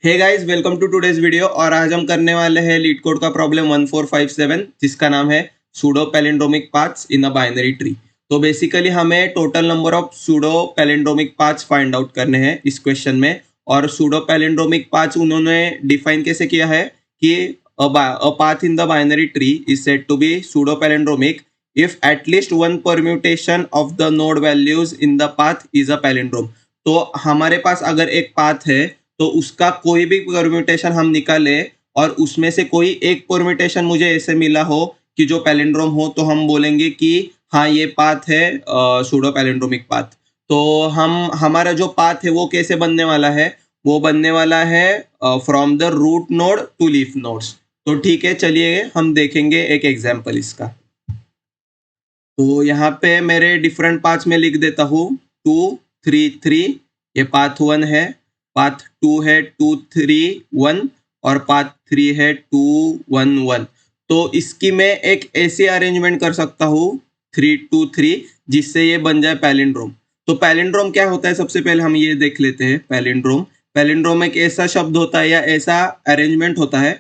Hey guys, welcome to today's video. और आज हम करने वाले हैं लीड कोड का प्रॉब्लम 1457 जिसका नाम है pseudo palindromic paths in a binary tree. तो बेसिकली हमें total number of pseudo palindromic paths find out करने हैं इस क्वेश्चन में। और सूडो पैलिंड्रोमिक पाथ्स उन्होंने डिफाइन कैसे किया है कि a path in the binary tree is said to be pseudo palindromic if at least one permutation of the node values in the path is a palindrome। तो हमारे पास अगर एक path है तो उसका कोई भी परम्यूटेशन हम निकाले और उसमें से कोई एक परम्यूटेशन मुझे ऐसे मिला हो कि जो पैलिंड्रोम हो, तो हम बोलेंगे कि हाँ ये पाथ है सूडो पैलिंड्रोमिक पाथ। तो हमारा जो पाथ है वो कैसे बनने वाला है, वो बनने वाला है from the root node to leaf nodes. तो ठीक है, चलिए हम देखेंगे एक एग्जाम्पल इसका। तो यहाँ पे मेरे डिफरेंट पाथ्स में लिख देता हूँ 2 3 3, ये पाथ 1 है, पाथ 2 है 2 3 1 और पाथ 3 है 2 1 1। तो इसकी मैं एक ऐसी अरेंजमेंट कर सकता हूँ 3 2 3 जिससे ये बन जाए पैलिंड्रोम। तो पैलिंड्रोम क्या होता है, सबसे पहले हम ये देख लेते हैं। पैलिंड्रोम पैलिंड्रोम एक ऐसा शब्द होता है या ऐसा अरेंजमेंट होता है,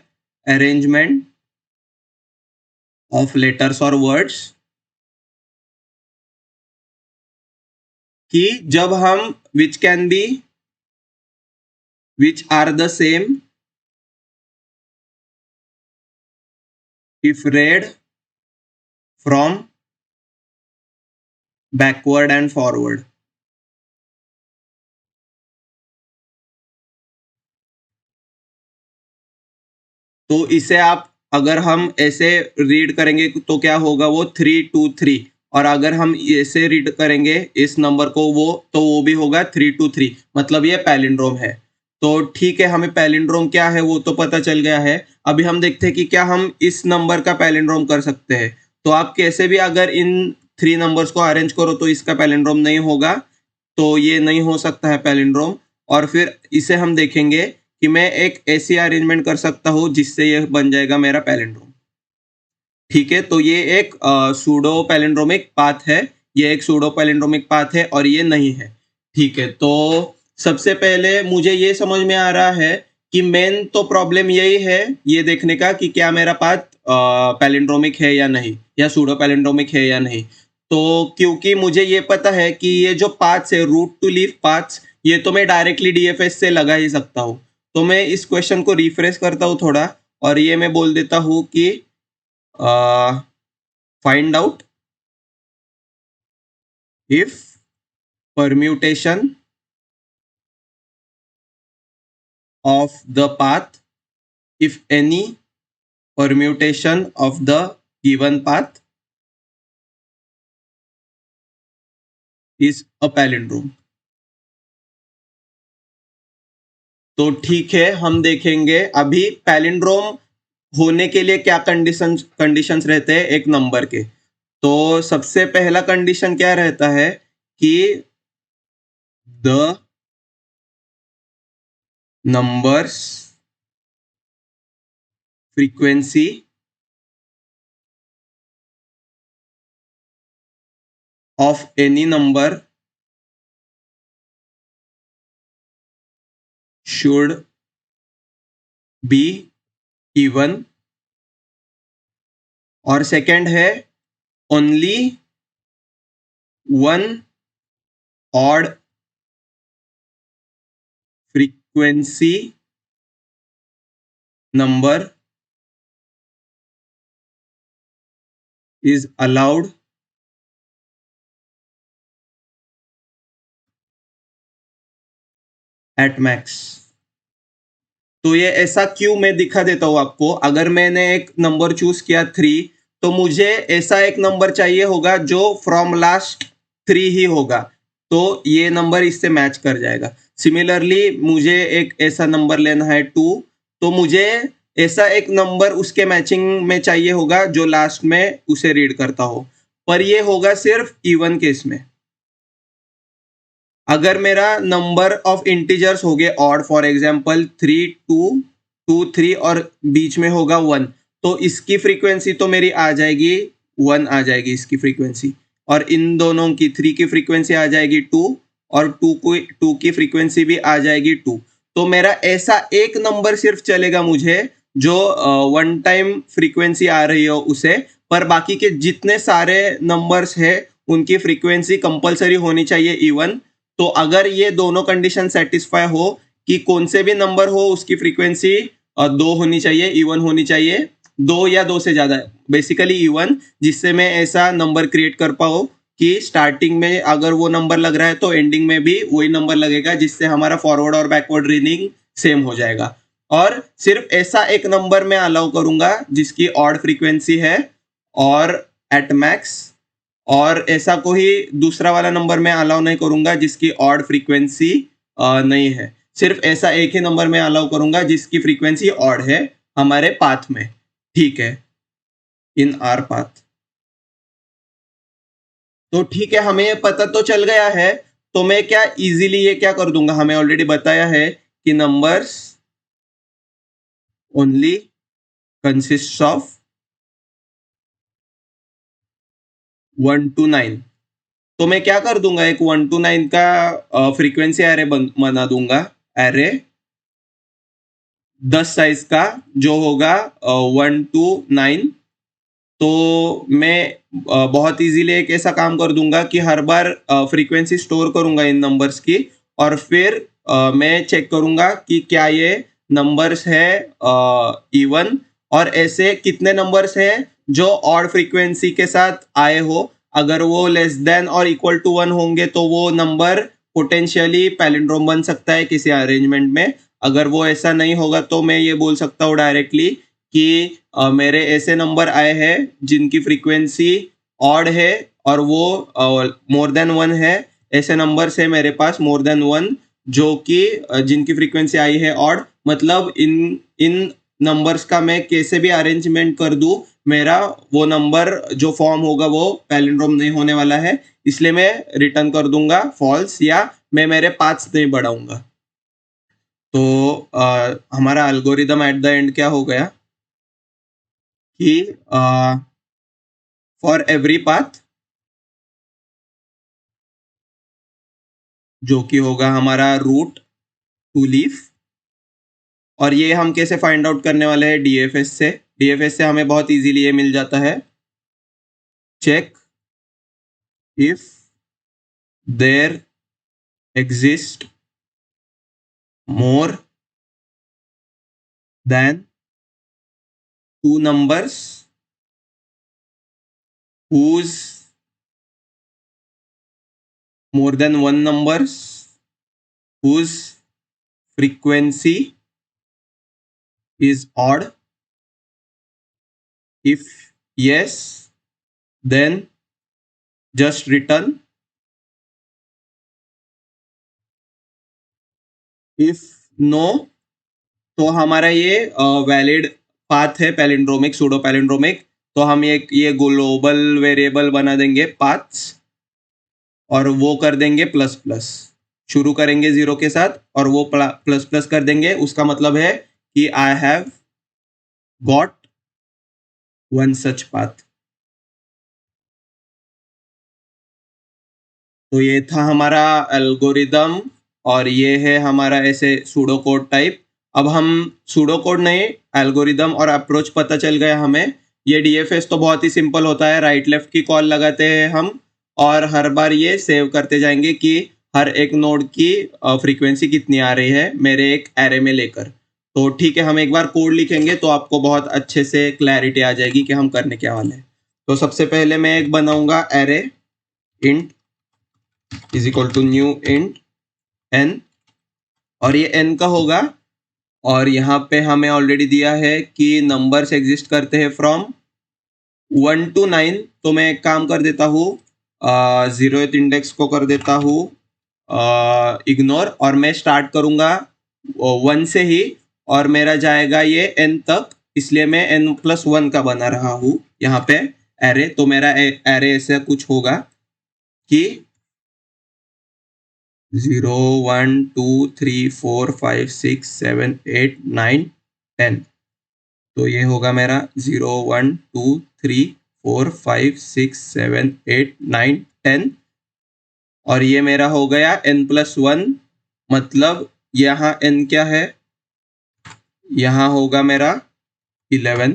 अरेंजमेंट ऑफ लेटर्स और वर्ड्स, कि जब हम which can be which are the same if read from backward and forward। तो इसे आप अगर हम ऐसे रीड करेंगे तो क्या होगा, वो 3 2 3। और अगर हम ऐसे रीड करेंगे इस नंबर को तो वो भी होगा 3 2 3, मतलब ये पैलिंड्रोम है। तो ठीक है, हमें पैलिंड्रोम क्या है वो तो पता चल गया है। अभी हम देखते हैं कि क्या हम इस नंबर का पैलिंड्रोम कर सकते हैं। तो आप कैसे भी अगर इन 3 नंबर्स को अरेंज करो तो इसका पैलिंड्रोम नहीं होगा, तो ये नहीं हो सकता है पैलिंड्रोम। और फिर इसे हम देखेंगे कि मैं एक ऐसी अरेंजमेंट कर सकता हूँ जिससे ये बन जाएगा मेरा पैलिंड्रोम। ठीक है, तो ये एक सूडो पैलिंड्रोमिक पाथ है, ये एक सूडो पैलिंड्रोमिक पाथ है और ये नहीं है। ठीक है, तो सबसे पहले मुझे ये समझ में आ रहा है कि मेन तो प्रॉब्लम यही है ये देखने का कि क्या मेरा पाथ पैलिंड्रोमिक है या नहीं, या सूडो पैलिंड्रोमिक है या नहीं। तो क्योंकि मुझे ये पता है कि ये जो पाथ्स है रूट टू लीफ पाथ्स, ये तो मैं डायरेक्टली डीएफएस से लगा ही सकता हूँ। तो मैं इस क्वेश्चन को रिफ्रेश करता हूँ थोड़ा, और ये मैं बोल देता हूँ कि find out if permutation of the path, if any permutation of the given path is a palindrome। तो ठीक है, हम देखेंगे अभी पैलिंड्रोम होने के लिए क्या कंडीशंस रहते हैं एक नंबर के। तो सबसे पहला कंडीशन क्या रहता है कि the numbers frequency of any number should be even। और सेकंड है only one odd frequency number is allowed at max। तो ये ऐसा क्यों मैं दिखा देता हूं आपको। अगर मैंने एक नंबर चूज किया 3, तो मुझे ऐसा एक नंबर चाहिए होगा जो फ्रॉम लास्ट 3 ही होगा, तो ये नंबर इससे मैच कर जाएगा। सिमिलरली मुझे एक ऐसा नंबर लेना है 2, तो मुझे ऐसा एक नंबर उसके मैचिंग में चाहिए होगा जो लास्ट में उसे रीड करता हो, पर ये होगा सिर्फ इवन केस में। अगर मेरा नंबर ऑफ इंटीजर्स हो गए ऑड, फॉर एग्जांपल 3 2 2 3 और बीच में होगा 1, तो इसकी फ्रीक्वेंसी तो मेरी आ जाएगी 1 आ जाएगी इसकी फ्रीक्वेंसी, और इन दोनों की 3 की फ्रीक्वेंसी आ जाएगी 2 और 2 की फ्रीक्वेंसी भी आ जाएगी 2। तो मेरा ऐसा एक नंबर सिर्फ चलेगा मुझे जो वन टाइम फ्रीक्वेंसी आ रही हो उसे, पर बाकी के जितने सारे नंबर्स है उनकी फ्रीक्वेंसी कंपलसरी होनी चाहिए इवन। तो अगर ये दोनों कंडीशन सेटिस्फाई हो कि कौन से भी नंबर हो उसकी फ्रीक्वेंसी 2 होनी चाहिए, इवन होनी चाहिए, 2 या 2 से ज्यादा, बेसिकली इवन, जिससे मैं ऐसा नंबर क्रिएट कर पाऊँ कि स्टार्टिंग में अगर वो नंबर लग रहा है तो एंडिंग में भी वही नंबर लगेगा, जिससे हमारा फॉरवर्ड और बैकवर्ड रीडिंग सेम हो जाएगा। और सिर्फ ऐसा एक नंबर मैं अलाउ करूंगा जिसकी ऑड फ्रीक्वेंसी है और एट मैक्स, और ऐसा कोई दूसरा वाला नंबर मैं अलाउ नहीं करूंगा जिसकी ऑड फ्रीक्वेंसी नहीं है। सिर्फ ऐसा एक ही नंबर मैं अलाउ करूंगा जिसकी फ्रीक्वेंसी ऑड है हमारे पाथ में, ठीक है, इन आर पाथ। तो ठीक है, हमें ये पता तो चल गया है। तो मैं क्या इजीली ये क्या कर दूंगा, हमें ऑलरेडी बताया है कि numbers only consist of 1 to 9। तो मैं क्या कर दूंगा, एक 1 to 9 का फ्रीक्वेंसी एरे बना दूंगा, एरे 10 साइज का जो होगा 1 to 9। तो मैं बहुत इजीली एक ऐसा काम कर दूंगा कि हर बार फ्रीक्वेंसी स्टोर करूंगा इन नंबर्स की, और फिर मैं चेक करूंगा कि क्या ये नंबर्स है इवन, और ऐसे कितने नंबर्स है जो ऑड फ्रीक्वेंसी के साथ आए हो। अगर वो लेस देन और इक्वल टू 1 होंगे तो वो नंबर पोटेंशियली पैलिंड्रोम बन सकता है किसी अरेंजमेंट में। अगर वो ऐसा नहीं होगा तो मैं ये बोल सकता हूँ डायरेक्टली कि मेरे ऐसे नंबर आए हैं जिनकी फ्रीक्वेंसी ऑड है और वो मोर देन 1 है। ऐसे नंबर है मेरे पास मोर देन 1 जो कि जिनकी फ्रीक्वेंसी आई है ऑड, मतलब इन इन नंबर्स का मैं कैसे भी अरेंजमेंट कर दूं, मेरा वो नंबर जो फॉर्म होगा वो पैलिंड्रोम नहीं होने वाला है, इसलिए मैं रिटर्न कर दूंगा फॉल्स, या मैं मेरे पाथ्स नहीं बढ़ाऊंगा। तो हमारा एल्गोरिदम एट द एंड क्या हो गया कि फॉर एवरी पाथ, जो कि होगा हमारा रूट टू लीफ, और ये हम कैसे फाइंड आउट करने वाले हैं, डीएफएस से। डीएफएस से हमें बहुत इजीली ये मिल जाता है, check if there exist more than 2 numbers whose more than 1 numbers whose frequency is odd. If yes, then just return. If no, तो हमारा ये वैलिड पाथ है पैलिंड्रोमिक, सूडो पैलिंड्रोमिक। तो हम ये ग्लोबल वेरिएबल बना देंगे पाथ्स, और वो कर देंगे प्लस प्लस, शुरू करेंगे 0 के साथ और वो प्लस प्लस कर देंगे। उसका मतलब है कि I have got one such path. तो ये था हमारा एल्गोरिदम, और ये है हमारा ऐसे सूडो कोड टाइप। अब हम सूडो कोड नहीं, एल्गोरिदम और अप्रोच पता चल गया हमें। ये डीएफएस तो बहुत ही सिंपल होता है, राइट लेफ्ट की कॉल लगाते हैं हम, और हर बार ये सेव करते जाएंगे कि हर एक नोड की फ्रीक्वेंसी कितनी आ रही है मेरे एक एरे में लेकर। तो ठीक है, हम एक बार कोड लिखेंगे तो आपको बहुत अच्छे से क्लैरिटी आ जाएगी कि हम करने क्या वाले हैं। तो सबसे पहले मैं एक बनाऊंगा array int is equal to new int n, और ये एन का होगा, और यहाँ पे हमें ऑलरेडी दिया है कि नंबर्स एग्जिस्ट करते हैं फ्रॉम 1 to 9। तो मैं एक काम कर देता हूँ, 0th इंडेक्स को कर देता हूँ इग्नोर, और मैं स्टार्ट करूँगा 1 से ही, और मेरा जाएगा ये n तक, इसलिए मैं n+1 का बना रहा हूँ यहाँ पे एरे। तो मेरा एरे ऐसे कुछ होगा कि 0 1 2 3 4 5 6 7 8 9 10। तो ये होगा मेरा 0 1 2 3 4 5 6 7 8 9 10, और ये मेरा हो गया n+1, मतलब यहाँ n क्या है, यहाँ होगा मेरा 11।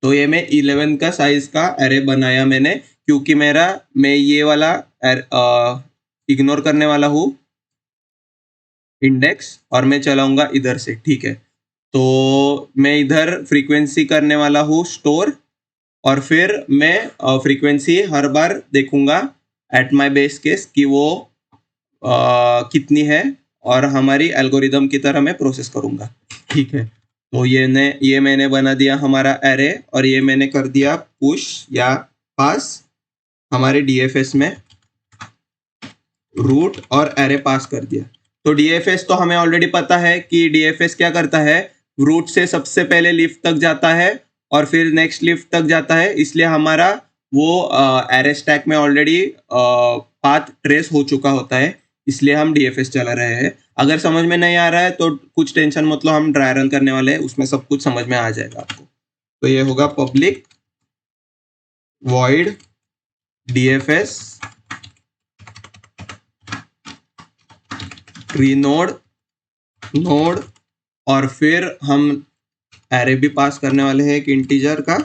तो ये मैं 11 का साइज का एरे बनाया मैंने, क्योंकि मैं ये वाला इग्नोर करने वाला हूँ इंडेक्स, और मैं चलाऊंगा इधर से। ठीक है, तो मैं इधर फ्रीक्वेंसी करने वाला हूँ स्टोर, और फिर मैं फ्रीक्वेंसी हर बार देखूंगा एट माय बेस केस कि वो कितनी है, और हमारी एल्गोरिदम की तरह मैं प्रोसेस करूंगा। ठीक है, तो ये मैंने बना दिया हमारा एरे, और ये मैंने कर दिया पुश या पास हमारे डीएफएस में, रूट और एरे पास कर दिया। तो डीएफएस तो हमें ऑलरेडी पता है कि डीएफएस क्या करता है, रूट से सबसे पहले लीफ तक जाता है और फिर नेक्स्ट लीफ तक जाता है, इसलिए हमारा वो एरे स्टैक में ऑलरेडी पाथ ट्रेस हो चुका होता है, इसलिए हम डीएफएस चला रहे हैं। अगर समझ में नहीं आ रहा है तो कुछ टेंशन मत लो, हम ड्राई रन करने वाले हैं, उसमें सब कुछ समझ में आ जाएगा आपको। तो ये होगा public void DFS tree node, और फिर हम एरे भी पास करने वाले हैं एक इंटीजर का,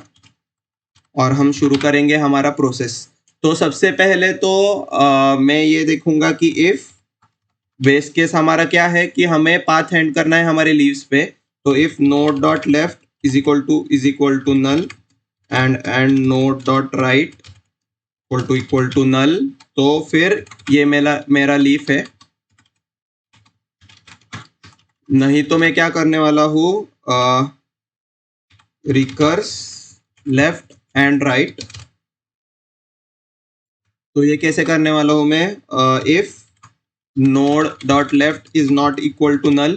और हम शुरू करेंगे हमारा प्रोसेस। तो सबसे पहले तो मैं ये देखूंगा कि इफ बेस केस हमारा क्या है कि हमें पाथ हैंड करना है हमारे लीव्स पे। तो if node dot left is equal to null and node dot right equal to null, तो फिर ये मेरा लीफ है। नहीं तो मैं क्या करने वाला हूँ, रिकर्स लेफ्ट एंड राइट। तो ये कैसे करने वाला हूँ मैं, if node dot left is not equal to null.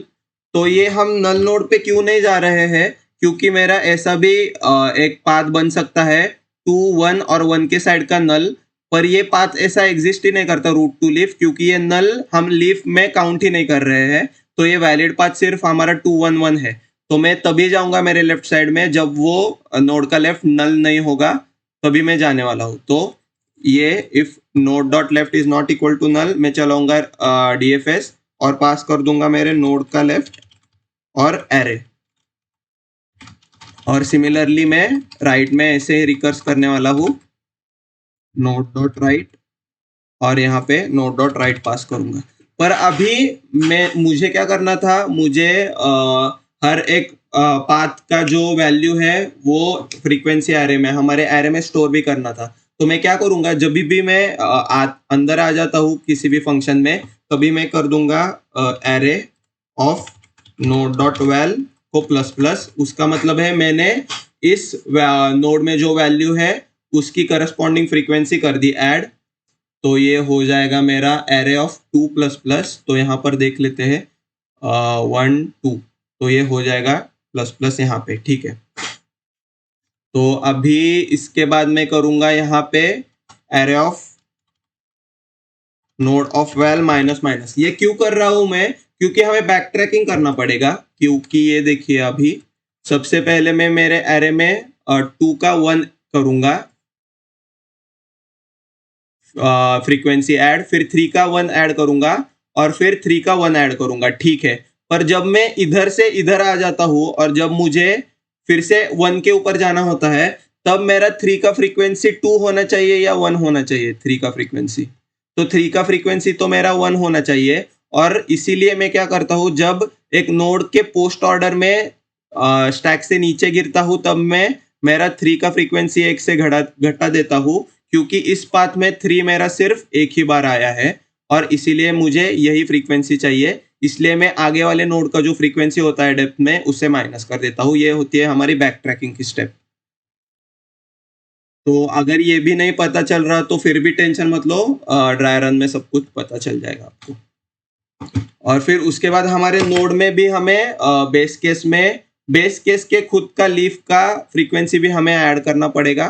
तो ये हम नल नोड पे क्यों नहीं जा रहे हैं, क्योंकि मेरा ऐसा भी एक पाथ बन सकता है 2 1 और 1 के साइड का नल, पर ये पाथ ऐसा एग्जिस्ट ही नहीं करता रूट टू लीफ, क्योंकि ये नल हम लीफ में काउंट ही नहीं कर रहे हैं। तो ये वैलिड पाथ सिर्फ हमारा 2 1 1 है। तो मैं तभी जाऊंगा मेरे लेफ्ट साइड में जब वो नोड का लेफ्ट नल नहीं होगा, तभी मैं जाने वाला हूँ। तो ये if node dot left is not equal to null, मैं चलाऊंगा डीएफएस और पास कर दूंगा मेरे नोड का लेफ्ट और एरे। और सिमिलरली मैं राइट में ऐसे ही रिकर्स करने वाला हूँ नोड डॉट राइट, और यहाँ पे नोड डॉट राइट पास करूंगा। पर अभी मुझे क्या करना था, मुझे हर एक पाथ का जो वैल्यू है वो फ्रीक्वेंसी एरे में, हमारे एरे में स्टोर भी करना था। तो मैं क्या करूंगा, जब भी मैं अंदर आ जाता हूँ किसी भी फंक्शन में, तभी मैं कर दूंगा array of node dot val को प्लस प्लस। उसका मतलब है मैंने इस नोड में जो वैल्यू है उसकी करस्पॉन्डिंग फ्रीक्वेंसी कर दी ऐड। तो ये हो जाएगा मेरा एरे ऑफ 2 प्लस प्लस। तो यहाँ पर देख लेते हैं 1 2, तो ये हो जाएगा प्लस प्लस यहाँ पे। ठीक है, तो अभी इसके बाद मैं करूंगा यहाँ पे array of node of val minus minus. ये क्यों कर रहा हूं मैं, क्योंकि हमें बैक ट्रैकिंग करना पड़ेगा। क्योंकि ये देखिए, अभी सबसे पहले मैं मेरे एरे में 2 का 1 करूंगा फ्रीक्वेंसी ऐड, फिर 3 का 1 ऐड करूंगा, और फिर 3 का 1 ऐड करूंगा। ठीक है, पर जब मैं इधर से इधर आ जाता हूं और जब मुझे फिर से 1 के ऊपर जाना होता है, तब मेरा 3 का फ्रीक्वेंसी 2 होना चाहिए या 1 होना चाहिए। 3 का फ्रीक्वेंसी, तो 3 का फ्रीक्वेंसी तो मेरा 1 होना चाहिए। और इसीलिए मैं क्या करता हूं, जब एक नोड के पोस्ट ऑर्डर में स्टैक से नीचे गिरता हूं, तब मैं मेरा 3 का फ्रीक्वेंसी 1 से घटा देता हूं, क्योंकि इस पाथ में 3 मेरा सिर्फ एक ही बार आया है और इसीलिए मुझे यही फ्रीक्वेंसी चाहिए। इसलिए मैं आगे वाले नोड का जो फ्रीक्वेंसी होता है डेप्थ में, उसे माइनस कर देता हूँ। ये होती है हमारी बैक ट्रैकिंग की स्टेप। तो अगर ये भी नहीं पता चल रहा तो फिर भी टेंशन मत लो, ड्राई रन में सब कुछ पता चल जाएगा आपको। और फिर उसके बाद हमारे नोड में भी हमें बेस केस के खुद का लीफ का फ्रीक्वेंसी भी हमें ऐड करना पड़ेगा।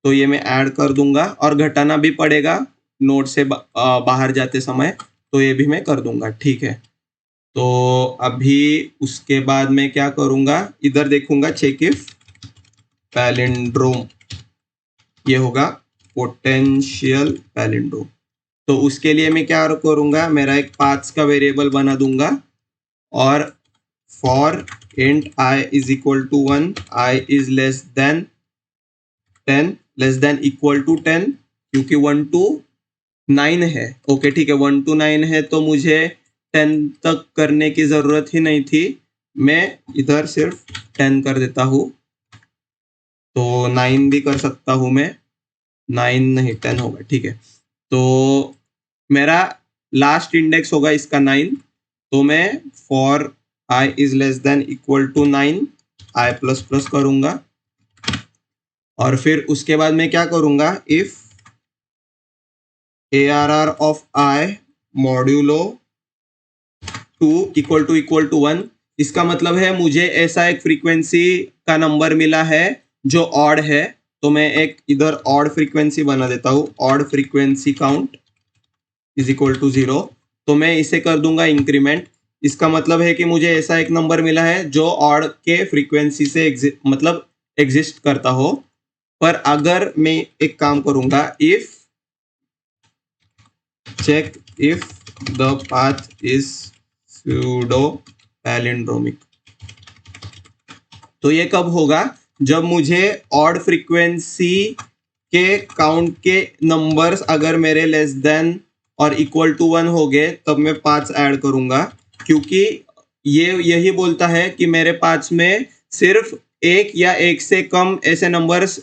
तो ये मैं ऐड कर दूंगा, और घटाना भी पड़ेगा नोड से बाहर जाते समय, तो ये भी मैं कर दूंगा। ठीक है, तो अभी उसके बाद मैं क्या करूंगा, इधर देखूंगा चेक इफ पैलिंड्रोम, ये होगा पोटेंशियल पैलिंड्रोम। तो उसके लिए मैं क्या करूँगा, मेरा एक पाथ्स का वेरिएबल बना दूंगा और for int i is equal to 1, i is less than 10, less than equal to 10, क्योंकि 1 to 9 है। ओके ठीक है, 1 to 9 है तो मुझे 10 तक करने की ज़रूरत ही नहीं थी, मैं इधर सिर्फ 10 कर देता हूँ। तो 9 भी कर सकता हूँ मैं, 9 नहीं 10 होगा, ठीक है। तो मेरा लास्ट इंडेक्स होगा इसका 9, तो मैं for i is less than equal to 9 i plus plus करूँगा और फिर उसके बाद मैं क्या करूँगा, if ARR of i modulo 2 equal to 1, इसका मतलब है मुझे ऐसा एक फ्रीक्वेंसी का नंबर मिला है जो ऑड है, तो मैं एक इधर ऑड फ्रीक्वेंसी बना देता हूँ, odd frequency count is equal to 0। तो मैं इसे कर दूंगा इंक्रीमेंट। इसका मतलब है कि मुझे ऐसा एक नंबर मिला है जो ऑड के फ्रीक्वेंसी से मतलब एग्जिस्ट करता हो। पर अगर मैं एक काम करूंगा, if check if the path is pseudo palindromic, तो ये कब होगा, जब मुझे ऑड फ्रीक्वेंसी के काउंट के नंबर्स अगर मेरे लेस देन और इक्वल टू 1 हो गए तब मैं पाथ्स ऐड करूंगा, क्योंकि ये यही बोलता है कि मेरे पाथ्स में सिर्फ एक या एक से कम ऐसे नंबर्स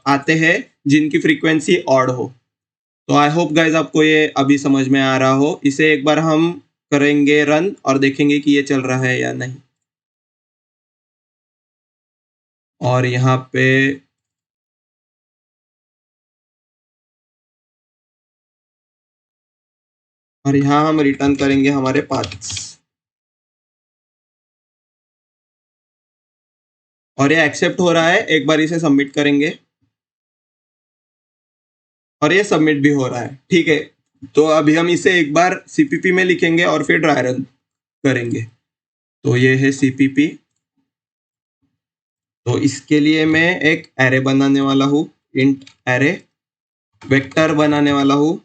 आते हैं जिनकी फ्रीक्वेंसी ऑड हो। तो आई होप गाइज आपको ये अभी समझ में आ रहा हो। इसे एक बार हम करेंगे रन और देखेंगे कि ये चल रहा है या नहीं। और यहाँ पे हम रिटर्न करेंगे हमारे पाथ्स और ये एक्सेप्ट हो रहा है। एक बार इसे सबमिट करेंगे और ये सबमिट भी हो रहा है, ठीक है। तो अभी हम इसे एक बार CPP में लिखेंगे और फिर ड्राई रन करेंगे। तो ये है CPP। तो इसके लिए मैं एक एरे बनाने वाला हूँ, इंट एरे, वेक्टर बनाने वाला हूँ,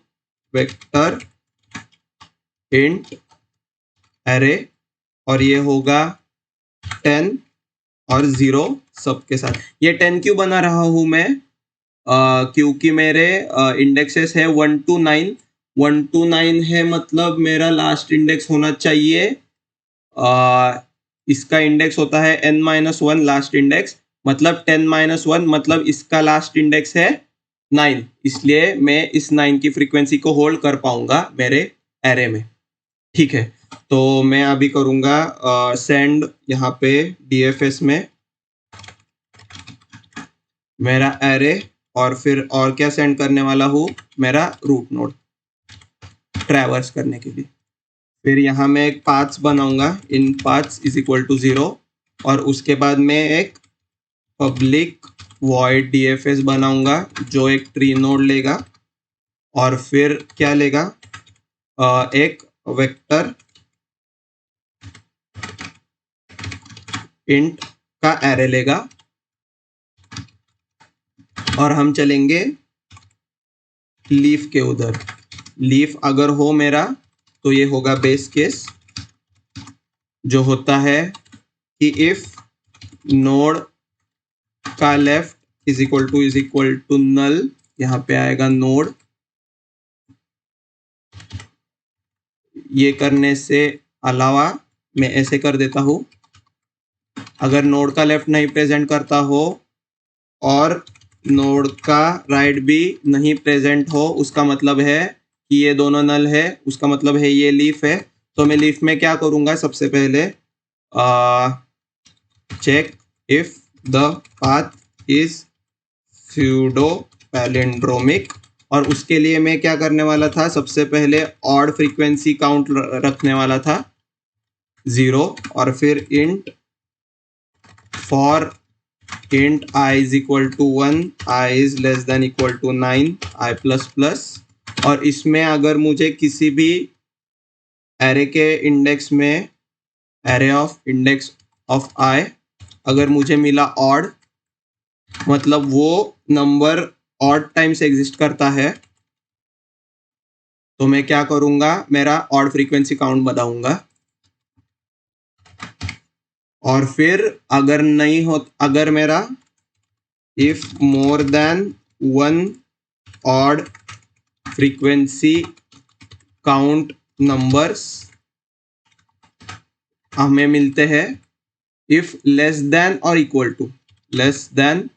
वेक्टर इंट एरे, और ये होगा 10 और 0 सबके साथ। ये 10 क्यों बना रहा हूँ मैं, क्योंकि मेरे इंडेक्सेस है 1 to 9, 1 to 9 है, मतलब मेरा लास्ट इंडेक्स होना चाहिए, इसका इंडेक्स होता है n-1 लास्ट इंडेक्स, मतलब 10-1, मतलब इसका लास्ट इंडेक्स है 9, इसलिए मैं इस 9 की फ्रीक्वेंसी को होल्ड कर पाऊंगा मेरे एरे में, ठीक है। तो मैं अभी करूंगा सेंड यहाँ पे DFS में मेरा एरे, और फिर और क्या सेंड करने वाला हूँ, मेरा रूट नोड ट्रैवर्स करने के लिए। फिर यहाँ मैं एक पाथ्स बनाऊंगा, इन पाथ्स इज इक्वल टू 0, और उसके बाद मैं एक पब्लिक वॉइड DFS बनाऊंगा जो एक ट्री नोड लेगा, और फिर क्या लेगा, एक वेक्टर इंट का एरे लेगा, और हम चलेंगे लीफ के उधर। लीफ अगर हो मेरा तो ये होगा बेस केस, जो होता है कि इफ नोड का left is equal to null, यहाँ पे आएगा नोड। ये करने से अलावा मैं ऐसे कर देता हूँ, अगर नोड का लेफ्ट नहीं प्रेजेंट करता हो और नोड का राइट भी नहीं प्रेजेंट हो, उसका मतलब है कि ये दोनों नल है, उसका मतलब है ये लीफ है। तो मैं लीफ में क्या करूँगा, सबसे पहले check if the path is pseudo palindromic, और उसके लिए मैं क्या करने वाला था, सबसे पहले ऑड फ्रीक्वेंसी काउंट रखने वाला था 0, और फिर int for int i is equal to 1, i is less than equal to 9, i plus plus. और इसमें अगर मुझे किसी भी एरे के इंडेक्स में, एरे ऑफ इंडेक्स ऑफ आई अगर मुझे मिला ऑड, मतलब वो नंबर ऑड टाइम्स एग्जिस्ट करता है, तो मैं क्या करूंगा, मेरा ऑड फ्रीक्वेंसी काउंट बताऊंगा, और फिर अगर नहीं हो, अगर मेरा if more than one odd frequency count numbers हमें मिलते हैं, इफ लेस देन और इक्वल टू, लेस देन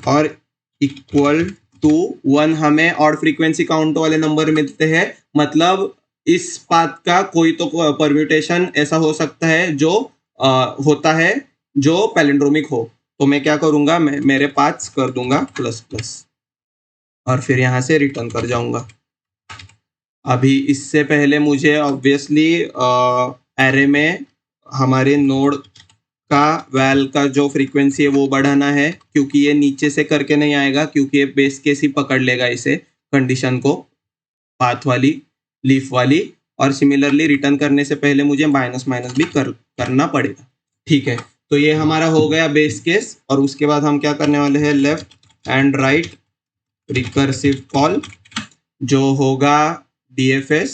और इक्वल टू वन हमें ऑड फ्रीक्वेंसी काउंट वाले नंबर मिलते हैं। मतलब इस पाथ का कोई तो परम्यूटेशन ऐसा हो सकता है जो होता है जो पैलिंड्रोमिक हो। तो मैं क्या करूंगा, मैं मेरे पाथ्स कर दूंगा प्लस प्लस और फिर यहाँ से रिटर्न कर जाऊंगा। अभी इससे पहले मुझे ऑब्वियसली एरे में हमारे नोड का वैल का जो फ्रीक्वेंसी है वो बढ़ाना है, क्योंकि ये नीचे से करके नहीं आएगा, क्योंकि ये बेस केस ही पकड़ लेगा इसे, कंडीशन को, पाथ वाली, लीफ वाली। और सिमिलरली रिटर्न करने से पहले मुझे माइनस माइनस भी करना पड़ेगा। ठीक है, तो ये हमारा हो गया बेस केस। और उसके बाद हम क्या करने वाले हैं, left and right recursive call जो होगा DFS,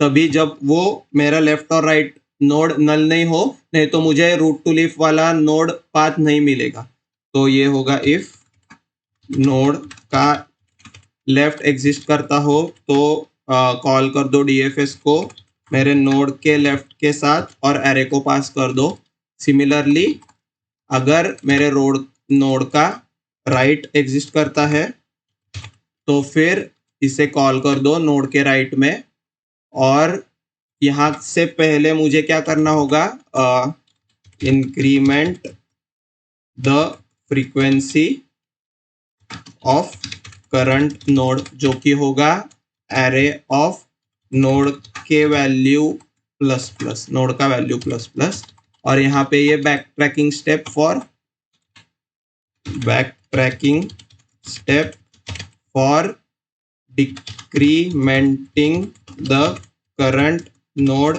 तभी जब वो मेरा लेफ्ट और राइट नोड नल नहीं हो, नहीं तो मुझे रूट टू लीफ वाला नोड पाथ नहीं मिलेगा। तो ये होगा इफ नोड का लेफ्ट एग्जिस्ट करता हो तो कॉल कर दो DFS को मेरे नोड के लेफ्ट के साथ और एरे को पास कर दो। सिमिलरली अगर मेरे नोड का राइट एग्जिस्ट करता है तो फिर इसे कॉल कर दो नोड के राइट में। और यहाँ से पहले मुझे क्या करना होगा, increment the frequency of current node, जो कि होगा एरे ऑफ नोड के वैल्यू प्लस प्लस, नोड का वैल्यू प्लस प्लस। और यहाँ पे ये back tracking step for decrementing the current node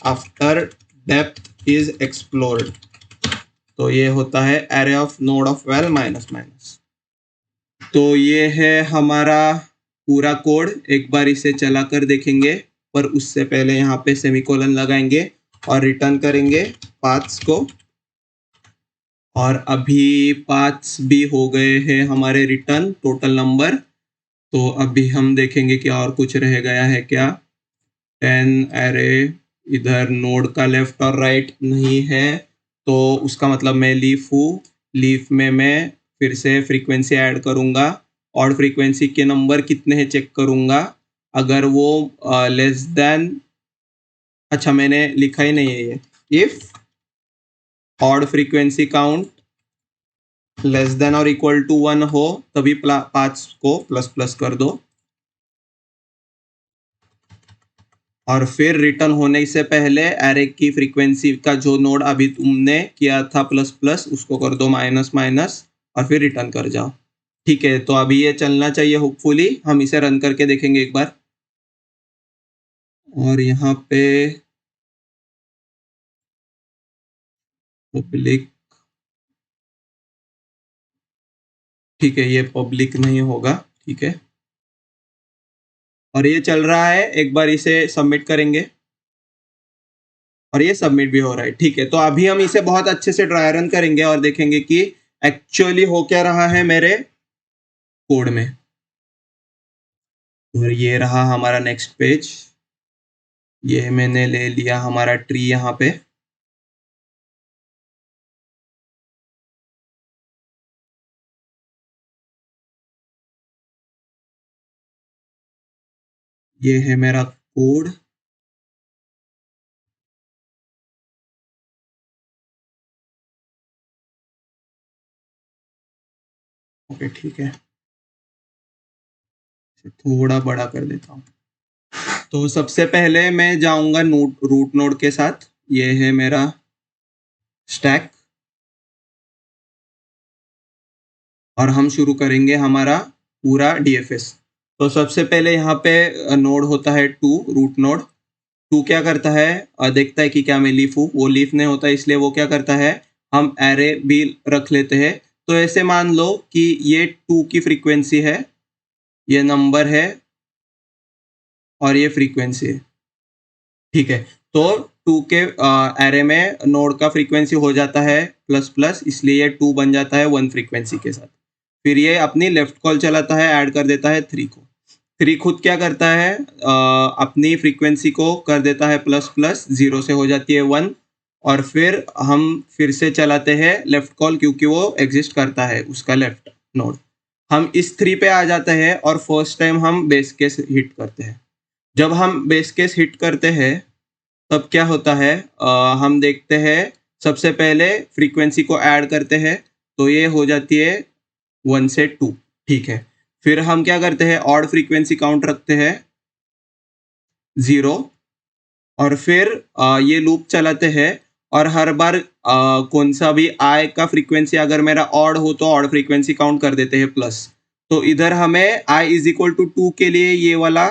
after depth is explored. तो ये होता है array of node of val minus minus. तो ये है हमारा पूरा कोड, एक बार इसे चला कर देखेंगे, पर उससे पहले यहाँ पे सेमीकोलन लगाएंगे और रिटर्न करेंगे पाथ्स को। और अभी पाथ्स भी हो गए हैं हमारे रिटर्न, टोटल नंबर। तो अभी हम देखेंगे कि और कुछ रह गया है क्या। 10 एरे, इधर नोड का लेफ्ट और राइट नहीं है, तो उसका मतलब मैं लीफ हूँ। लीफ में मैं फिर से फ्रीक्वेंसी ऐड करूँगा, और फ्रीक्वेंसी के नंबर कितने हैं चेक करूँगा। अगर वो लेस देन, अच्छा मैंने लिखा ही नहीं है ये, if odd frequency count less than और इक्वल टू 1 हो तभी पाथ्स को प्लस प्लस कर दो। और फिर रिटर्न होने से पहले एरे की फ्रीक्वेंसी का जो नोड अभी तुमने किया था प्लस प्लस, उसको कर दो माइनस माइनस और फिर रिटर्न कर जाओ। ठीक है, तो अभी ये चलना चाहिए होपफुली। हम इसे रन करके देखेंगे एक बार। और यहाँ पे पब्लिक, ठीक है, ये पब्लिक नहीं होगा, ठीक है। और ये चल रहा है, एक बार इसे सबमिट करेंगे और ये सबमिट भी हो रहा है। ठीक है, तो अभी हम इसे बहुत अच्छे से ड्राई रन करेंगे और देखेंगे कि एक्चुअली हो क्या रहा है मेरे कोड में। और ये रहा हमारा नेक्स्ट पेज, ये मैंने ले लिया हमारा ट्री यहाँ पे। ये है मेरा कोड। ओके, ठीक है, थोड़ा बड़ा कर देता हूँ। तो सबसे पहले मैं जाऊंगा रूट नोड के साथ, ये है मेरा स्टैक, और हम शुरू करेंगे हमारा पूरा DFS। तो सबसे पहले यहाँ पे नोड होता है 2, रूट नोड। 2 क्या करता है, देखता है कि क्या मैं लीफ हूँ, वो लीफ नहीं होता, इसलिए वो क्या करता है, हम एरे भी रख लेते हैं। तो ऐसे मान लो कि ये 2 की फ्रीक्वेंसी है, ये नंबर है और ये फ्रीक्वेंसी है, ठीक है। तो 2 के एरे में नोड का फ्रीक्वेंसी हो जाता है प्लस प्लस, इसलिए ये 2 बन जाता है 1 फ्रीक्वेंसी के साथ। फिर ये अपनी लेफ्ट कॉल चलाता है, ऐड कर देता है 3 को। 3 खुद क्या करता है, अपनी फ्रीक्वेंसी को कर देता है प्लस प्लस, 0 से हो जाती है 1, और फिर हम फिर से चलाते हैं लेफ्ट कॉल क्योंकि वो एग्जिस्ट करता है उसका लेफ्ट नोड। हम इस 3 पे आ जाते हैं और फर्स्ट टाइम हम बेस केस हिट करते हैं। जब हम बेस केस हिट करते हैं तब क्या होता है, हम देखते हैं सबसे पहले फ्रीक्वेंसी को ऐड करते हैं, तो ये हो जाती है 1 से 2, ठीक है। फिर हम क्या करते हैं, ऑड फ्रीक्वेंसी काउंट रखते हैं 0, और फिर ये लूप चलाते हैं, और हर बार कौन सा भी आई का फ्रीक्वेंसी अगर मेरा ऑड हो तो ऑड फ्रीक्वेंसी काउंट कर देते हैं प्लस। तो इधर हमें आई इज इक्वल टू 2 के लिए ये वाला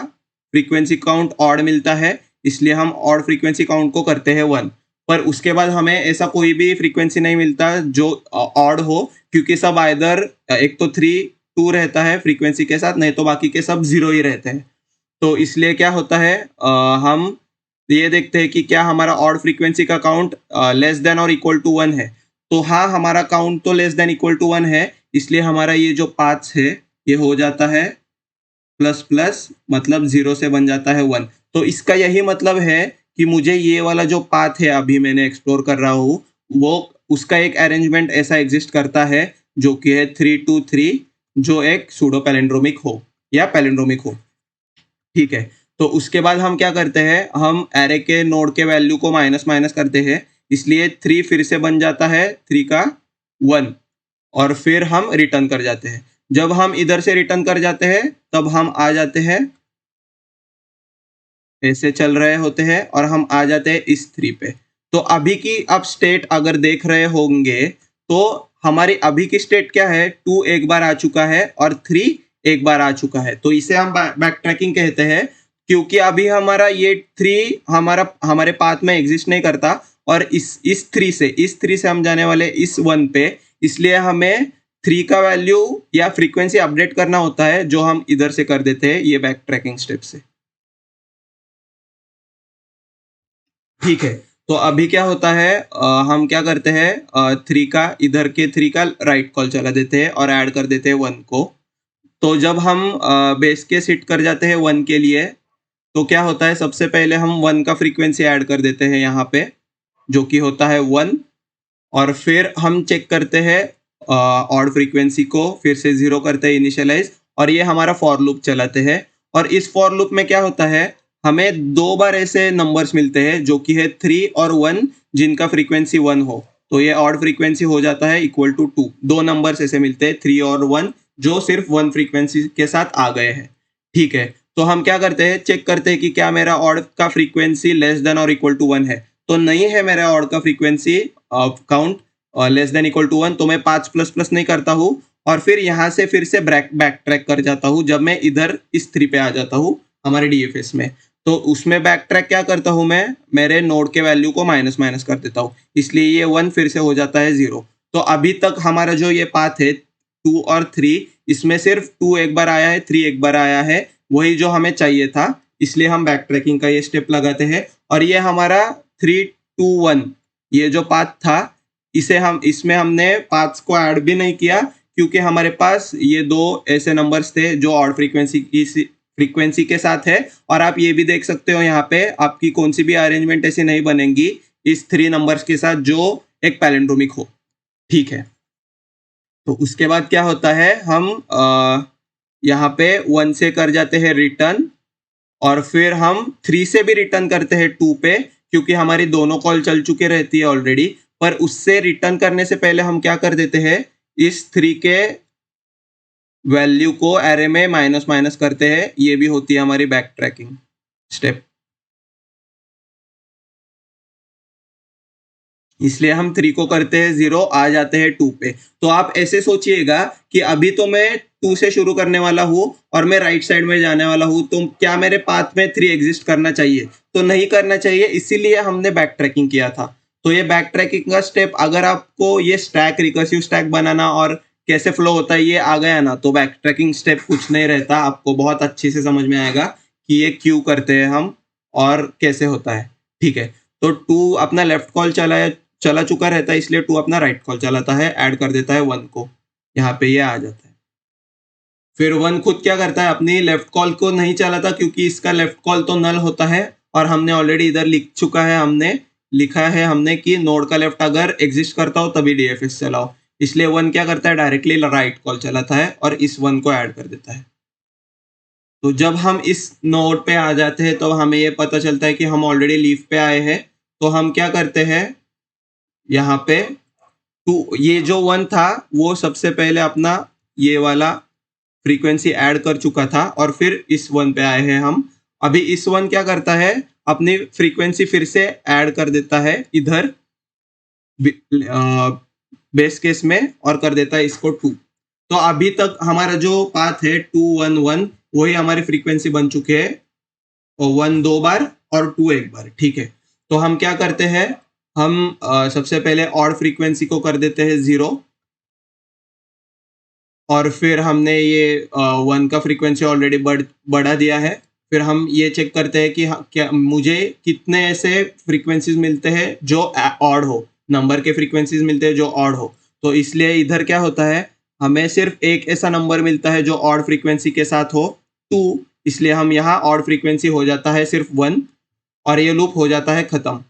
फ्रीक्वेंसी काउंट ऑड मिलता है, इसलिए हम ऑड फ्रीक्वेंसी काउंट को करते हैं 1। पर उसके बाद हमें ऐसा कोई भी फ्रीक्वेंसी नहीं मिलता जो ऑड हो, क्योंकि सब आइदर एक तो 3 2 रहता है फ्रीक्वेंसी के साथ, नहीं तो बाकी के सब 0 ही रहते हैं। तो इसलिए क्या होता है, हम ये देखते हैं कि क्या हमारा ऑड फ्रीक्वेंसी का काउंट लेस देन और इक्वल टू 1 है। तो हाँ, हमारा काउंट तो लेस देन इक्वल टू 1 है, इसलिए हमारा ये जो पाथ है ये हो जाता है प्लस प्लस, मतलब 0 से बन जाता है 1। तो इसका यही मतलब है कि मुझे ये वाला जो पाथ है अभी मैंने एक्सप्लोर कर रहा हूँ, वो उसका एक अरेंजमेंट ऐसा एग्जिस्ट करता है जो कि है 3 2 3, जो एक सूडो पैलिंड्रोमिक हो या पैलिंड्रोमिक हो, ठीक है। तो उसके बाद हम क्या करते हैं, हम एरे के नोड के वैल्यू को माइनस माइनस करते हैं, इसलिए 3 फिर से बन जाता है 3 का 1, और फिर हम रिटर्न कर जाते हैं। जब हम इधर से रिटर्न कर जाते हैं तब हम आ जाते हैं, ऐसे चल रहे होते हैं और हम आ जाते हैं इस 3 पे। तो अभी की आप स्टेट अगर देख रहे होंगे तो हमारी अभी की स्टेट क्या है, 2 एक बार आ चुका है और 3 एक बार आ चुका है। तो इसे हम बैक ट्रैकिंग कहते हैं, क्योंकि अभी हमारा ये 3 हमारे पाथ में एग्जिस्ट नहीं करता, और इस 3 से हम जाने वाले इस 1 पे, इसलिए हमें 3 का वैल्यू या फ्रीक्वेंसी अपडेट करना होता है, जो हम इधर से कर देते हैं ये बैक ट्रैकिंग स्टेप से, ठीक है। तो अभी क्या होता है, हम क्या करते हैं, 3 का इधर के 3 का राइट कॉल चला देते हैं और ऐड कर देते हैं 1 को। तो जब हम बेस केस हिट कर जाते हैं 1 के लिए, तो क्या होता है, सबसे पहले हम 1 का फ्रीक्वेंसी ऐड कर देते हैं यहाँ पे, जो कि होता है 1, और फिर हम चेक करते हैं ऑड फ्रीक्वेंसी को, फिर से 0 करते हैं इनिशियलाइज, और ये हमारा फॉर लूप चलाते हैं। और इस फॉर लूप में क्या होता है, हमें 2 बार ऐसे नंबर्स मिलते हैं जो कि है 3 और 1, जिनका फ्रीक्वेंसी 1 हो, तो ये ऑड फ्रीक्वेंसी हो जाता है इक्वल टू 2। 2 नंबर्स ऐसे मिलते हैं 3 और 1 जो सिर्फ 1 फ्रीक्वेंसी के साथ आ गए हैं, ठीक है। तो हम क्या करते हैं, चेक करते हैं कि क्या मेरा ऑड का फ्रीक्वेंसी लेस देन और इक्वल टू 1 है। तो नहीं है मेरा ऑड का frequency count less than equal to 1, तो मैं 5 प्लस प्लस नहीं करता हूँ, और फिर यहाँ से फिर से बैक ट्रैक कर जाता हूँ जब मैं इधर इस 3 पे आ जाता हूँ हमारे डीएफएस में। तो उसमें बैक ट्रैक क्या करता हूँ, मैं मेरे नोड के वैल्यू को माइनस माइनस कर देता हूँ, इसलिए ये 1 फिर से हो जाता है 0। तो अभी तक हमारा जो ये पाथ है 2 और 3, इसमें सिर्फ 2 एक बार आया है, 3 एक बार आया है, वही जो हमें चाहिए था, इसलिए हम बैक ट्रैकिंग का ये स्टेप लगाते हैं। और ये हमारा 3 2 1 ये जो पाथ था, इसमें हमने पाथ्स को ऐड भी नहीं किया, क्योंकि हमारे पास ये 2 ऐसे नंबर्स थे जो ऑड फ्रीक्वेंसी के साथ है। और आप ये भी देख सकते हो यहाँ पे आपकी कौन सी भी अरेंजमेंट ऐसी नहीं बनेंगी इस 3 नंबर्स के साथ जो एक पैलिंड्रोमिक हो, ठीक है। तो उसके बाद क्या होता है, हम यहाँ पे 1 से कर जाते हैं रिटर्न, और फिर हम 3 से भी रिटर्न करते हैं 2 पे, क्योंकि हमारी दोनों कॉल चल चुके रहती है ऑलरेडी। पर उससे रिटर्न करने से पहले हम क्या कर देते हैं, इस 3 के वैल्यू को एरे में माइनस माइनस करते हैं, ये भी होती है हमारी बैक ट्रैकिंग स्टेप। इसलिए हम 3 को करते हैं 0, आ जाते हैं 2 पे। तो आप ऐसे सोचिएगा कि अभी तो मैं 2 से शुरू करने वाला हूँ और मैं राइट साइड में जाने वाला हूँ, तो क्या मेरे पाथ में 3 एग्जिस्ट करना चाहिए? तो नहीं करना चाहिए, इसीलिए हमने बैक ट्रैकिंग किया था। तो ये बैक ट्रैकिंग का स्टेप, अगर आपको ये स्टैक रिकर्सिव स्टैक बनाना और कैसे फ्लो होता है ये आ गया ना, तो बैक ट्रैकिंग स्टेप कुछ नहीं रहता, आपको बहुत अच्छे से समझ में आएगा कि ये क्यों करते हैं हम और कैसे होता है। ठीक है, तो 2 अपना लेफ्ट कॉल चला चुका रहता है, इसलिए 2 अपना राइट कॉल चलाता है, ऐड कर देता है 1 को, यहाँ पे ये आ जाता है। फिर 1 खुद क्या करता है, अपनी लेफ्ट कॉल को नहीं चलाता क्योंकि इसका लेफ्ट कॉल तो नल होता है, और हमने ऑलरेडी इधर लिखा है हमने कि नोड का लेफ्ट अगर एग्जिस्ट करता हो तभी डीएफएस चलाओ, इसलिए 1 क्या करता है, डायरेक्टली राइट कॉल चलाता है और इस 1 को ऐड कर देता है। तो जब हम इस नोड पे आ जाते हैं तो हमें ये पता चलता है कि हम ऑलरेडी लीफ पे आए हैं, तो हम क्या करते हैं, यहाँ पे 2 ये जो 1 था वो सबसे पहले अपना ये वाला फ्रीक्वेंसी ऐड कर चुका था और फिर इस 1 पे आए हैं हम। अभी इस 1 क्या करता है, अपनी फ्रीक्वेंसी फिर से ऐड कर देता है इधर बेस केस में और कर देता है इसको 2। तो अभी तक हमारा जो पाथ है 2 1 1 वही हमारी फ्रीक्वेंसी बन चुके हैं, और 1 2 बार और 2 1 बार। ठीक है, तो हम क्या करते हैं, हम सबसे पहले ऑड फ्रीक्वेंसी को कर देते हैं 0, और फिर हमने ये 1 का फ्रीक्वेंसी ऑलरेडी बढ़ा दिया है। फिर हम ये चेक करते हैं कि क्या मुझे कितने ऐसे फ्रीक्वेंसीज मिलते हैं जो ऑड हो, नंबर के फ्रीक्वेंसीज मिलते हैं जो ऑड हो। तो इसलिए इधर क्या होता है, हमें सिर्फ एक ऐसा नंबर मिलता है जो ऑड फ्रीक्वेंसी के साथ हो 2, इसलिए हम यहाँ ऑड फ्रीक्वेंसी हो जाता है सिर्फ 1 और ये लूप हो जाता है खत्म।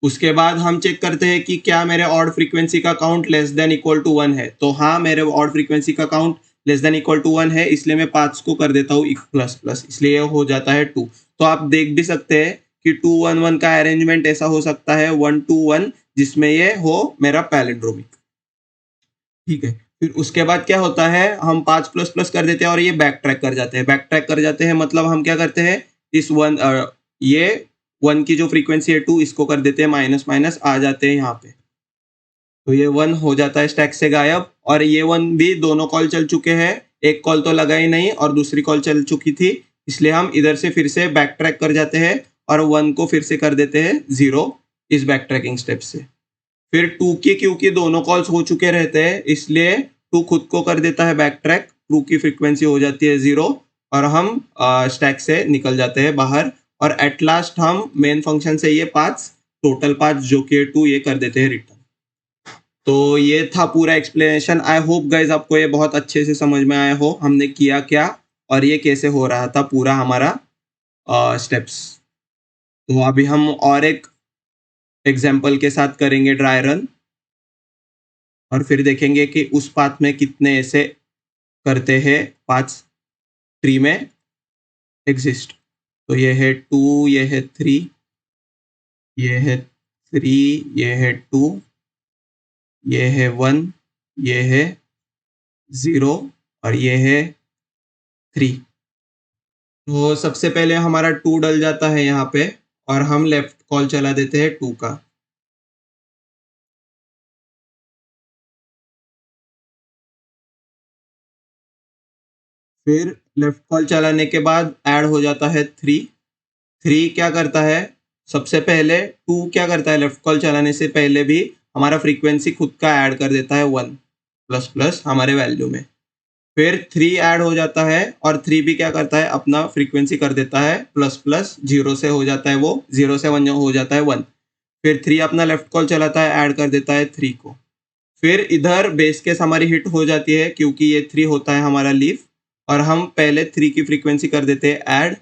उसके बाद हम चेक करते हैं कि क्या मेरे ऑड फ्रीक्वेंसी का count less than equal to 1 है, तो हाँ मेरे ऑड फ्रीक्वेंसी का count less than equal to 1 है, इसलिए मैं 5 को कर देता हूँ प्लस प्लस, इसलिए हो जाता है 2। तो आप देख भी सकते हैं कि 2 1 1 का अरेंजमेंट ऐसा हो सकता है 1 2 1, जिसमें ये हो मेरा पैलिंड्रोमिक। ठीक है, फिर उसके बाद क्या होता है, हम 5 प्लस प्लस कर देते हैं और ये बैक ट्रैक कर जाते हैं। बैक ट्रैक कर जाते हैं मतलब हम क्या करते हैं, इस 1 ये 1 की जो फ्रीक्वेंसी है 2 इसको कर देते हैं माइनस माइनस, आ जाते हैं यहाँ पे, तो ये 1 हो जाता है स्टैक से गायब। और ये 1 भी दोनों कॉल चल चुके हैं, एक कॉल तो लगा ही नहीं और दूसरी कॉल चल चुकी थी, इसलिए हम इधर से फिर से बैक ट्रैक कर जाते हैं और 1 को फिर से कर देते हैं 0 इस बैक ट्रैकिंग स्टेप से। फिर 2 की क्योंकि दोनों कॉल्स हो चुके रहते हैं, इसलिए 2 खुद को कर देता है बैक ट्रैक, 2 की फ्रीक्वेंसी हो जाती है 0 और हम स्टैक से निकल जाते हैं बाहर, और एट लास्ट हम मेन फंक्शन से ये 5 टोटल 5 जो कि 2 ये कर देते हैं रिटर्न। तो ये था पूरा एक्सप्लेनेशन। आई होप गाइज आपको ये बहुत अच्छे से समझ में आया हो हमने किया क्या और ये कैसे हो रहा था पूरा हमारा स्टेप्स। तो अभी हम और एक एग्जाम्पल के साथ करेंगे ड्राई रन, और फिर देखेंगे कि उस पाथ में कितने ऐसे करते हैं 5 ट्री में एग्जिस्ट। तो ये है 2, ये है 3, ये है 3, ये है 2, ये है 1, ये है 0 और ये है 3। तो सबसे पहले हमारा 2 डल जाता है यहाँ पे और हम लेफ्ट कॉल चला देते हैं 2 का। फिर लेफ्ट कॉल चलाने के बाद ऐड हो जाता है 3। 3 क्या करता है, सबसे पहले 2 क्या करता है, लेफ्ट कॉल चलाने से पहले भी हमारा फ्रीक्वेंसी खुद का ऐड कर देता है 1 प्लस प्लस हमारे वैल्यू में। फिर 3 ऐड हो जाता है और 3 भी क्या करता है, अपना फ्रीक्वेंसी कर देता है प्लस प्लस, 0 से हो जाता है वो 0 से 1 हो जाता है 1। फिर 3 अपना लेफ्ट कॉल चलाता है, ऐड कर देता है 3 को। फिर इधर बेस केस हमारी हिट हो जाती है क्योंकि ये 3 होता है हमारा लीफ, और हम पहले 3 की फ्रीक्वेंसी कर देते हैं ऐड।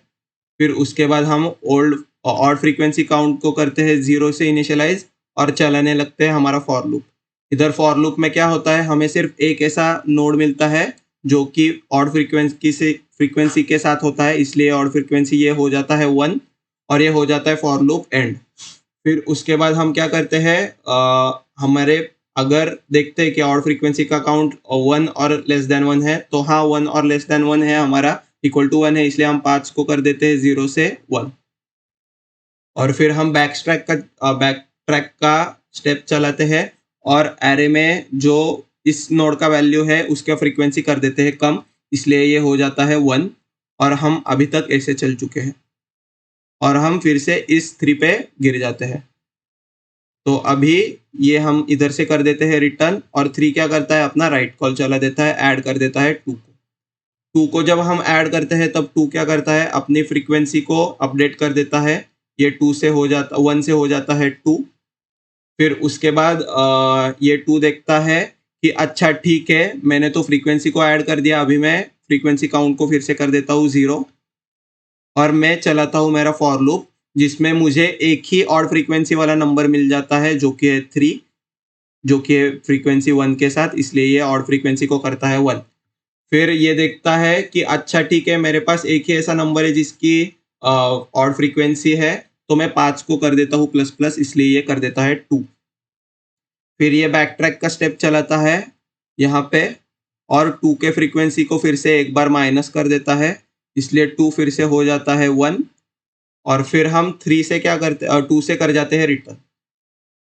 फिर उसके बाद हम ओल्ड ऑड फ्रीक्वेंसी काउंट को करते हैं 0 से इनिशियलाइज और चलाने लगते हैं हमारा फॉर लूप। इधर फॉर लूप में क्या होता है, हमें सिर्फ एक ऐसा नोड मिलता है जो कि ऑड फ्रीक्वेंसी के साथ होता है, इसलिए ऑड फ्रीक्वेंसी ये हो जाता है 1 और ये हो जाता है फॉर लूप एंड। फिर उसके बाद हम क्या करते हैं, हमारे अगर देखते हैं कि ऑड फ्रीक्वेंसी का काउंट 1 और लेस देन 1 है, तो हाँ 1 और लेस देन 1 है हमारा, इक्वल टू 1 है, इसलिए हम 5 को कर देते हैं 0 से 1। और फिर हम बैक ट्रैक का स्टेप चलाते हैं और एरे में जो इस नोड का वैल्यू है उसका फ्रीक्वेंसी कर देते हैं कम, इसलिए ये हो जाता है 1 और हम अभी तक ऐसे चल चुके हैं और हम फिर से इस 3 पे गिर जाते हैं। तो अभी ये हम इधर से कर देते हैं रिटर्न, और 3 क्या करता है, अपना राइट कॉल चला देता है, ऐड कर देता है 2 को। 2 को जब हम ऐड करते हैं तब 2 क्या करता है, अपनी फ्रीक्वेंसी को अपडेट कर देता है। ये 2 से हो जाता 1 से हो जाता है 2। फिर उसके बाद ये 2 देखता है कि अच्छा ठीक है, मैंने तो फ्रीक्वेंसी को ऐड कर दिया, अभी मैं फ्रीक्वेंसी काउंट को फिर से कर देता हूँ 0, और मैं चलाता हूँ मेरा फॉर लूप, जिसमें मुझे एक ही ऑड फ्रीक्वेंसी वाला नंबर मिल जाता है जो कि है 3, जो कि है फ्रीक्वेंसी 1 के साथ, इसलिए ये ऑड फ्रीक्वेंसी को करता है 1। फिर ये देखता है कि अच्छा ठीक है, मेरे पास एक ही ऐसा नंबर है जिसकी ऑड फ्रीक्वेंसी है, तो मैं 5 को कर देता हूँ प्लस प्लस, इसलिए ये कर देता है 2। फिर ये बैक ट्रैक का स्टेप चलाता है यहाँ पे, और 2 के फ्रीक्वेंसी को फिर से एक बार माइनस कर देता है, इसलिए 2 फिर से हो जाता है 1। और फिर हम 3 से क्या करते 2 से कर जाते हैं रिटर्न।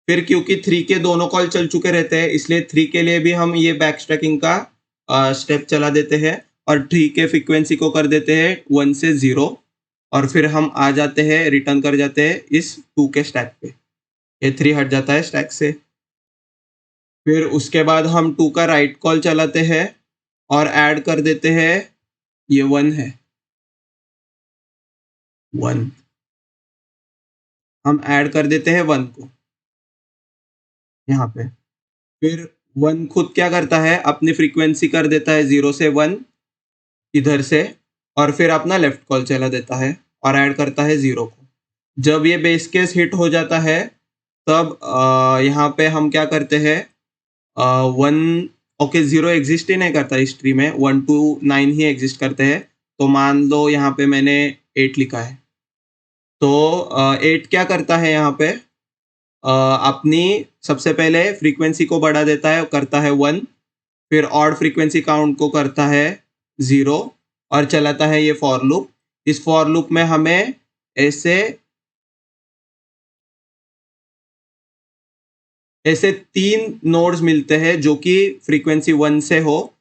फिर क्योंकि 3 के दोनों कॉल चल चुके रहते हैं, इसलिए 3 के लिए भी हम ये बैक ट्रैकिंग का स्टेप चला देते हैं, और 3 के फ्रीक्वेंसी को कर देते हैं 1 से 0, और फिर हम आ जाते हैं, रिटर्न कर जाते हैं इस 2 के स्टैक पे। ये 3 हट जाता है स्टैक से। फिर उसके बाद हम 2 का राइट कॉल चलाते हैं और ऐड कर देते हैं, ये 1 है, 1 हम ऐड कर देते हैं 1 को यहाँ पे। फिर 1 खुद क्या करता है, अपनी फ्रीक्वेंसी कर देता है 0 से 1 इधर से, और फिर अपना लेफ्ट कॉल चला देता है और ऐड करता है 0 को। जब ये बेस केस हिट हो जाता है, तब यहाँ पे हम क्या करते हैं, 1 ओके 0 एग्जिस्ट ही नहीं करता इस ट्री में, 1 to 9 ही एग्जिस्ट करते हैं। तो मान लो यहाँ पे मैंने 8 लिखा है, तो 8 क्या करता है यहाँ पे, अपनी सबसे पहले फ्रीक्वेंसी को बढ़ा देता है, करता है 1, फिर ऑड फ्रीक्वेंसी काउंट को करता है 0, और चलाता है ये फॉर लूप। इस फॉर लूप में हमें ऐसे ऐसे 3 नोड्स मिलते हैं जो कि फ्रीक्वेंसी 1 से हो,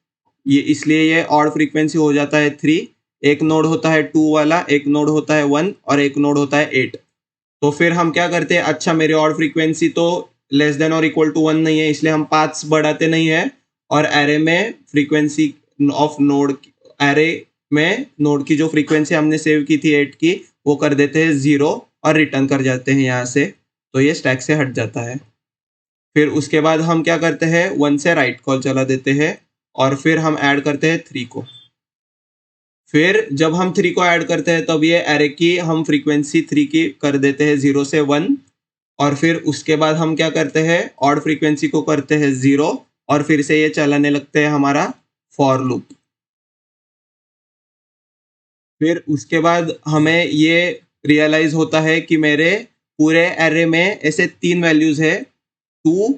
ये इसलिए ये ऑड फ्रीक्वेंसी हो जाता है 3। एक नोड होता है 2 वाला, एक नोड होता है 1, और एक नोड होता है 8। तो फिर हम क्या करते हैं, अच्छा मेरी ऑड फ्रीक्वेंसी तो लेस देन और इक्वल टू 1 नहीं है, इसलिए हम 5 बढ़ाते नहीं है, और एरे में फ्रीक्वेंसी ऑफ नोड, एरे में नोड की जो फ्रीक्वेंसी हमने सेव की थी 8 की, वो कर देते हैं 0, और रिटर्न कर जाते हैं यहाँ से, तो ये स्टैक से हट जाता है। फिर उसके बाद हम क्या करते हैं, 1 से राइट कॉल चला देते हैं, और फिर हम ऐड करते हैं 3 को। फिर जब हम 3 को ऐड करते हैं, तब ये एरे की हम फ्रीक्वेंसी 3 की कर देते हैं 0 से 1, और फिर उसके बाद हम क्या करते हैं, ऑड फ्रीक्वेंसी को करते हैं 0, और फिर से ये चलाने लगते हैं हमारा फॉर लूप। फिर उसके बाद हमें ये रियलाइज होता है कि मेरे पूरे एरे में ऐसे 3 वैल्यूज है, 2,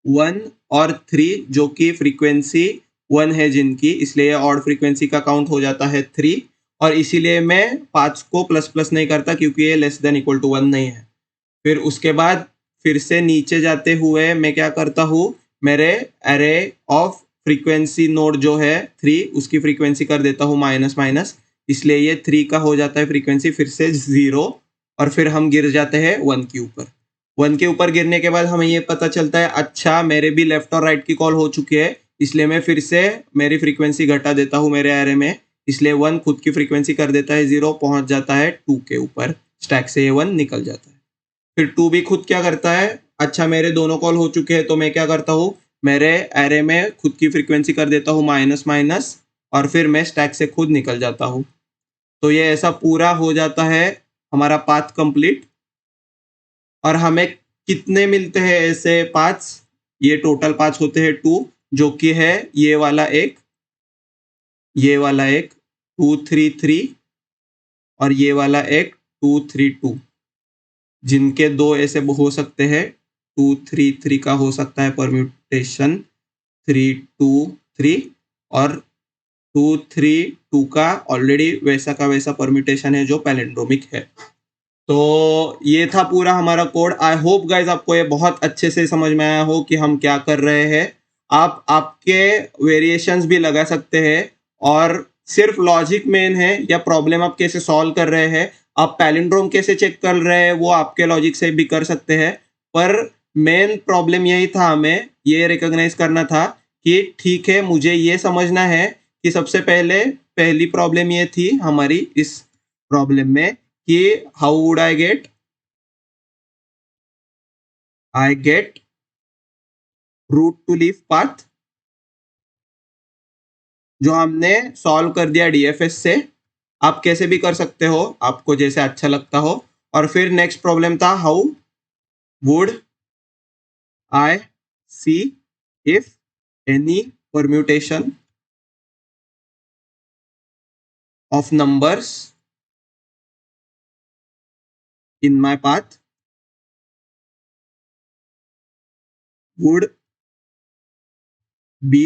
1 और 3, जो कि फ्रीक्वेंसी 1 है जिनकी, इसलिए ऑड फ्रीक्वेंसी का काउंट हो जाता है 3, और इसीलिए मैं 5 को प्लस प्लस नहीं करता, क्योंकि ये लेस देन इक्वल टू 1 नहीं है। फिर उसके बाद फिर से नीचे जाते हुए मैं क्या करता हूँ, मेरे एरे ऑफ फ्रीक्वेंसी नोड जो है 3, उसकी फ्रीक्वेंसी कर देता हूँ माइनस माइनस, इसलिए ये 3 का हो जाता है फ्रीक्वेंसी फिर से 0, और फिर हम गिर जाते हैं 1 के ऊपर। 1 के ऊपर गिरने के बाद हमें ये पता चलता है, अच्छा मेरे भी लेफ्ट और राइट की कॉल हो चुकी है, इसलिए मैं फिर से मेरी फ्रीक्वेंसी घटा देता हूँ मेरे एरे में, इसलिए 1 खुद की फ्रीक्वेंसी कर देता है 0, पहुंच जाता है 2 के ऊपर, स्टैक से ये 1 निकल जाता है। फिर 2 भी खुद क्या करता है, अच्छा मेरे दोनों कॉल हो चुके हैं, तो मैं क्या करता हूँ, मेरे एरे में खुद की फ्रीक्वेंसी कर देता हूँ माइनस माइनस, और फिर मैं स्टैक से खुद निकल जाता हूँ। तो ये ऐसा पूरा हो जाता है हमारा पाथ कंप्लीट। और हमें कितने मिलते हैं ऐसे पाथ्स, ये टोटल पाथ्स होते हैं 2, जो कि है ये वाला एक, ये वाला एक 2 3 3, और ये वाला एक 2 3 2, जिनके 2 ऐसे हो सकते हैं, 2 3 3 का हो सकता है परम्यूटेशन 3 2 3, और 2 3 2 का ऑलरेडी वैसा का वैसा परम्यूटेशन है जो पैलिंड्रोमिक है। तो ये था पूरा हमारा कोड। आई होप गाइज आपको ये बहुत अच्छे से समझ में आया हो कि हम क्या कर रहे हैं। आप आपके वेरिएशंस भी लगा सकते हैं, और सिर्फ लॉजिक मेन है या प्रॉब्लम आप कैसे सॉल्व कर रहे हैं, आप पैलिंड्रोम कैसे चेक कर रहे हैं वो आपके लॉजिक से भी कर सकते हैं, पर मेन प्रॉब्लम यही था, हमें ये रिकॉग्नाइज करना था कि ठीक है, मुझे ये समझना है कि सबसे पहले पहली प्रॉब्लम ये थी हमारी इस प्रॉब्लम में कि how would I get root to leaf path, जो हमने सॉल्व कर दिया डीएफएस से। आप कैसे भी कर सकते हो, आपको जैसे अच्छा लगता हो। और फिर नेक्स्ट प्रॉब्लम था how would I see if any permutation of numbers in my path would be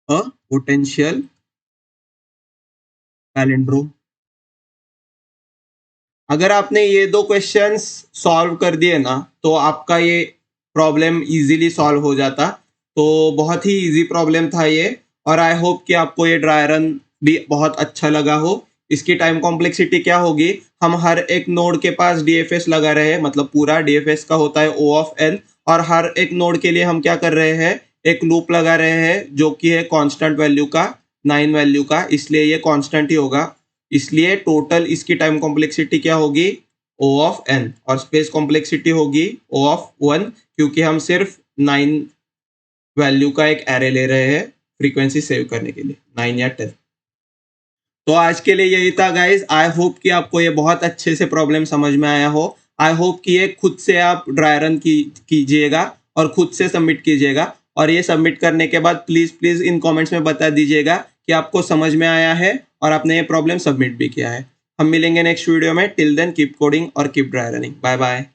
a potential palindrome। अगर आपने ये दो क्वेश्चंस सॉल्व कर दिए ना, तो आपका ये प्रॉब्लम इजीली सॉल्व हो जाता। तो बहुत ही इजी प्रॉब्लम था ये, और आई होप कि आपको ये ड्राई रन भी बहुत अच्छा लगा हो। इसकी टाइम कॉम्प्लेक्सिटी क्या होगी, हम हर एक नोड के पास डीएफएस लगा रहे हैं, मतलब पूरा डीएफएस का होता है O ऑफ n, और हर एक नोड के लिए हम क्या कर रहे हैं, एक लूप लगा रहे हैं जो कि है कांस्टेंट वैल्यू का, 9 वैल्यू का, इसलिए ये कांस्टेंट ही होगा। इसलिए टोटल इसकी टाइम कॉम्प्लेक्सिटी क्या होगी, O ऑफ n, और स्पेस कॉम्प्लेक्सिटी होगी O ऑफ 1, क्योंकि हम सिर्फ 9 वैल्यू का एक एरे ले रहे हैं फ्रीक्वेंसी सेव करने के लिए, 9 या 10। तो आज के लिए यही था गाइज। आई होप कि आपको ये बहुत अच्छे से प्रॉब्लम समझ में आया हो। आई होप कि ये खुद से आप ड्राई रन कीजिएगा और खुद से सबमिट कीजिएगा, और ये सबमिट करने के बाद प्लीज़ प्लीज़ इन कमेंट्स में बता दीजिएगा कि आपको समझ में आया है और आपने ये प्रॉब्लम सबमिट भी किया है। हम मिलेंगे नेक्स्ट वीडियो में। टिल देन कीप कोडिंग और keep dry running. Bye bye.